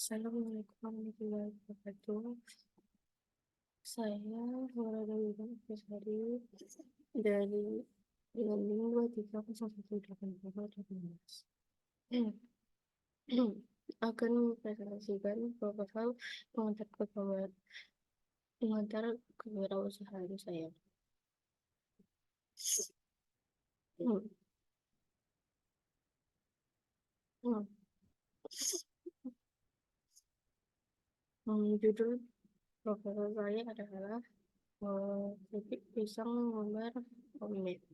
Assalamualaikum warahmatullahi wabarakatuh. Saya Nurada Widan Fitri dari dengan NIM 23018018 akan mempresentasikan proposal pengantar kewirausahaan saya. Hmm, hmm, Judul proposal saya adalah keripik pisang lembar homemade.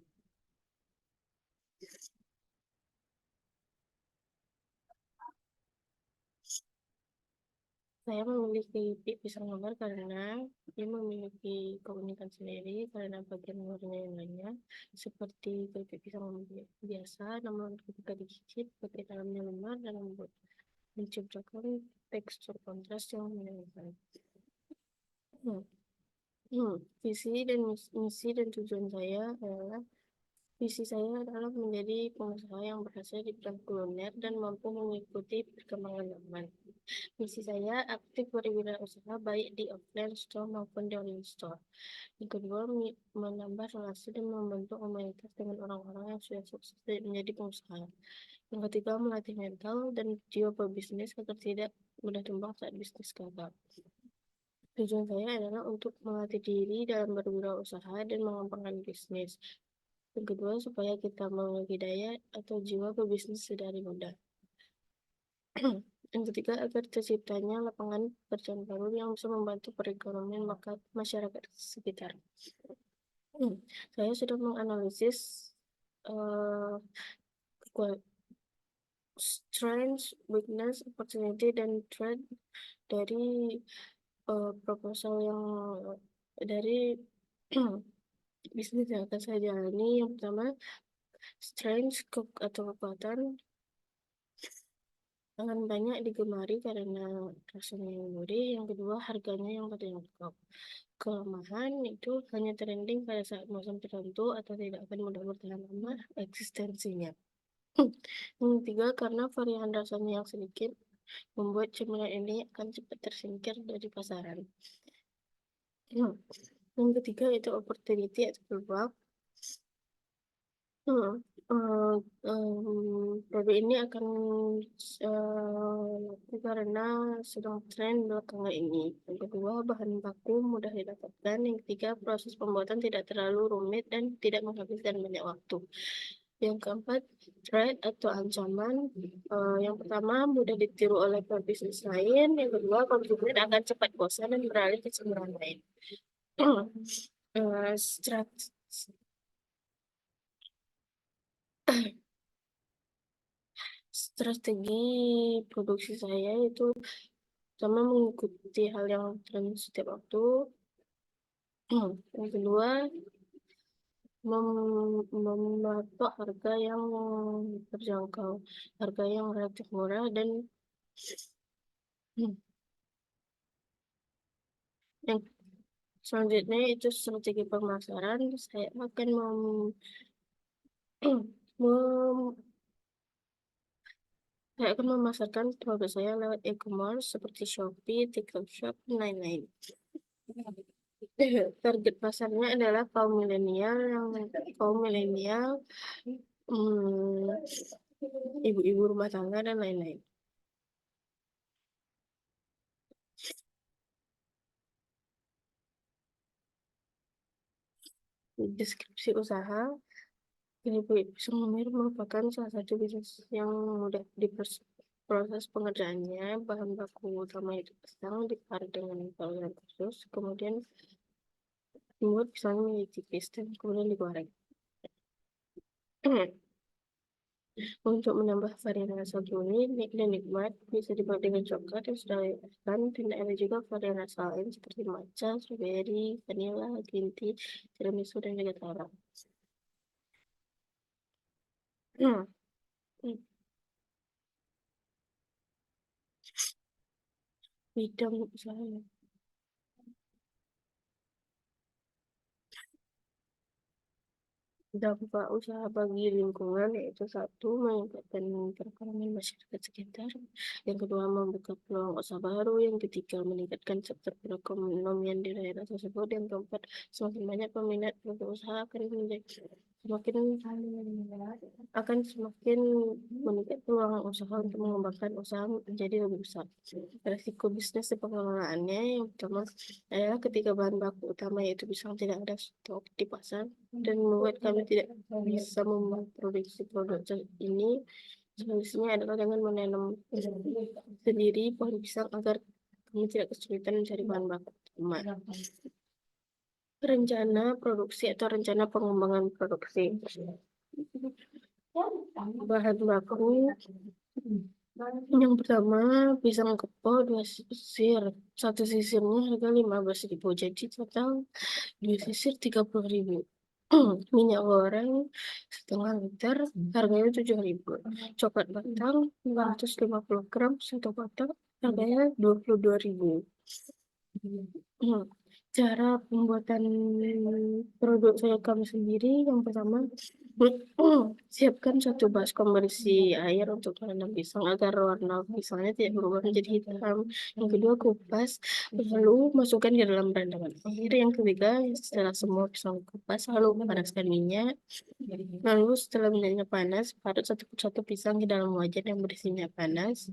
Saya memilih keripik pisang lembar karena dia memiliki keunikan sendiri karena bagian luarnya yang lainnya seperti keripik pisang biasa, namun ketika digigit bagian dalamnya lembar dan lembut, menciptakan tekstur kontras yang menyenangkan. Hmm. Misi dan tujuan saya adalah Visi saya adalah menjadi pengusaha yang berhasil di bidang kuliner dan mampu mengikuti perkembangan zaman. Misi saya aktif berwirausaha baik di offline store maupun di online store. Yang kedua, menambah relasi dan membentuk komunitas dengan orang-orang yang sudah sukses menjadi pengusaha. Yang ketiga, melatih mental dan jiwa pebisnis agar tidak mudah tumbang saat bisnis gagal. Tujuan saya adalah untuk melatih diri dalam berwirausaha dan mengembangkan bisnis. Yang kedua, supaya kita memiliki daya atau jiwa pebisnis sedari muda. Yang ketiga, agar terciptanya lapangan pekerjaan baru yang bisa membantu perekonomian masyarakat sekitar. Saya sudah menganalisis uh, strength, weakness, opportunity, dan threat dari proposal yang dari bisnis yang akan saya jalani. Yang pertama, strength atau kekuatan akan banyak digemari karena rasanya yang gurih. Yang kedua, harganya yang terjangkau. Kelemahan itu hanya trending pada saat musim tertentu atau tidak akan mudah bertahan lama eksistensinya. Yang ketiga, karena varian rasanya yang sedikit, membuat cemilan ini akan cepat tersingkir dari pasaran. Yang ketiga itu opportunity atau peluang. Produk ini akan laku karena sedang tren belakangan ini. Yang kedua, bahan baku mudah didapatkan. Yang ketiga, proses pembuatan tidak terlalu rumit dan tidak menghabiskan banyak waktu. Yang keempat, threat atau ancaman. Yang pertama, mudah ditiru oleh pebisnis lain. Yang kedua, konsumen akan cepat bosan dan beralih ke cemilan lain. Uh, Strategi produksi saya itu sama mengikuti hal yang tren setiap waktu. Yang kedua, mematok harga yang terjangkau, harga yang relatif murah dan yang selanjutnya itu strategi pemasaran. Saya akan mem, saya akan memasarkan produk saya lewat e-commerce seperti Shopee, TikTok Shop, dan lain-lain. Target pasarnya adalah kaum milenial, ibu-ibu rumah tangga dan lain-lain. Deskripsi usaha, keripik semur merupakan salah satu bisnis yang mudah proses pengerjaannya. Bahan baku utama itu pisang diparut dengan bahan khusus, kemudian dibuat pisangnya menjadi tipis dan kemudian digoreng. Untuk menambah varian rasa gurih dan nikmat, bisa dibuat dengan coklat yang sudah dihaluskan, dan ada juga varian rasa lain seperti matcha, strawberry, vanilla, green tea, tiramisu, dan juga tara. Bidang usaha. Dampak usaha bagi lingkungan yaitu satu, meningkatkan perekonomian masyarakat sekitar, yang kedua membuka peluang usaha baru, yang ketiga meningkatkan sektor perekonomian di daerah tersebut, yang keempat semakin banyak peminat untuk usaha akan semakin meningkat peluang usaha untuk mengembangkan usaha menjadi lebih besar. Resiko bisnis dan pengelolaannya yang pertama adalah ketika bahan baku utama yaitu pisang tidak ada stok di pasar dan membuat kami tidak bisa memproduksi produk ini. Solusinya adalah dengan menanam sendiri pohon pisang agar kami tidak kesulitan mencari bahan baku utama. Rencana produksi atau rencana pengembangan produksi. Bahan baku yang pertama pisang kepo 2 sisir. Satu sisirnya harga 15.000, jadi total 2 sisir 30.000. Minyak goreng setengah liter harganya 7.000. Coklat batang 250 gram 1 kotak harganya 22.000. Cara pembuatan produk saya kami sendiri, yang pertama siapkan 1 baskom berisi air untuk merendam pisang agar warna pisangnya tidak berubah menjadi hitam. Yang kedua, kupas lalu masukkan ke dalam rendaman air. Yang ketiga, setelah semua pisang kupas lalu panaskan minyak. Lalu setelah minyaknya panas, parut satu persatu pisang ke dalam wajan yang berisi minyak panas.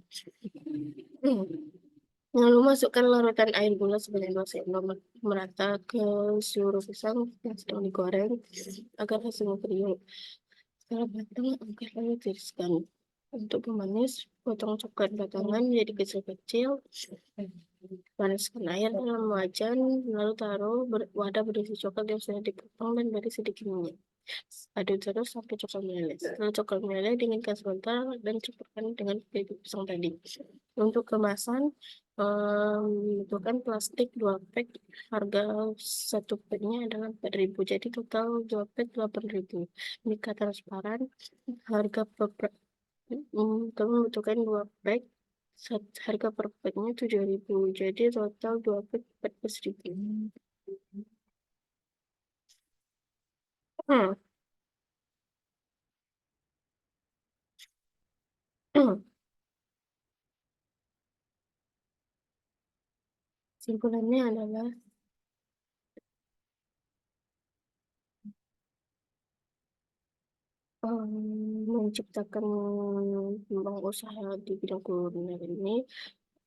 Lalu masukkan larutan air gula sebanyak 2 sendok merata ke seluruh pisang yang sedang digoreng agar hasilnya kriuk. Setelah matang, angkat lalu tiriskan. Untuk pemanis, potong coklat batangan menjadi kecil-kecil. Panaskan air dalam wajan, lalu taruh wadah berisi coklat yang sudah dipotong dan beri sedikit minyak. Aduk terus sampai coklat meleleh. Setelah coklat meleleh, dinginkan sebentar dan campurkan dengan bibit pisang tadi. Untuk kemasan, butuhkan plastik 2 pack. Harga 1 packnya adalah 4.000, jadi total 2 pack 8.000. Mika transparan, harga per kamu membutuhkan 2 pack. Harga per packnya 7.000, jadi total 2 pack 14.000. Hmm. Simpulannya adalah menciptakan peluang usaha di bidang kuliner ini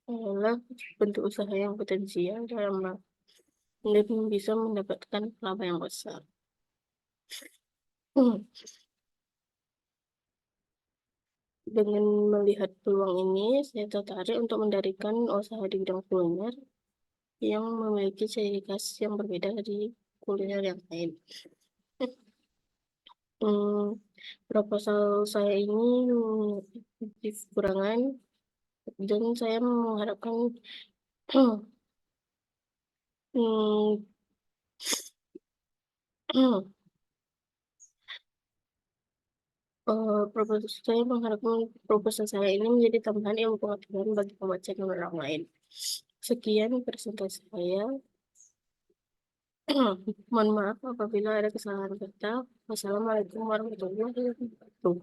adalah bentuk usaha yang potensial dan bisa mendapatkan laba yang besar. Dengan melihat peluang ini, saya tertarik untuk mendirikan usaha di bidang kuliner yang memiliki ciri khas yang berbeda dari kuliner yang lain. Hmm, Proposal saya ini memiliki kekurangan dan saya mengharapkan hmm, saya mengharapkan proposal saya ini menjadi tambahan ilmu pengetahuan bagi pembaca dan orang lain. Sekian presentasi saya. Mohon maaf apabila ada kesalahan kata. Wassalamualaikum warahmatullahi wabarakatuh.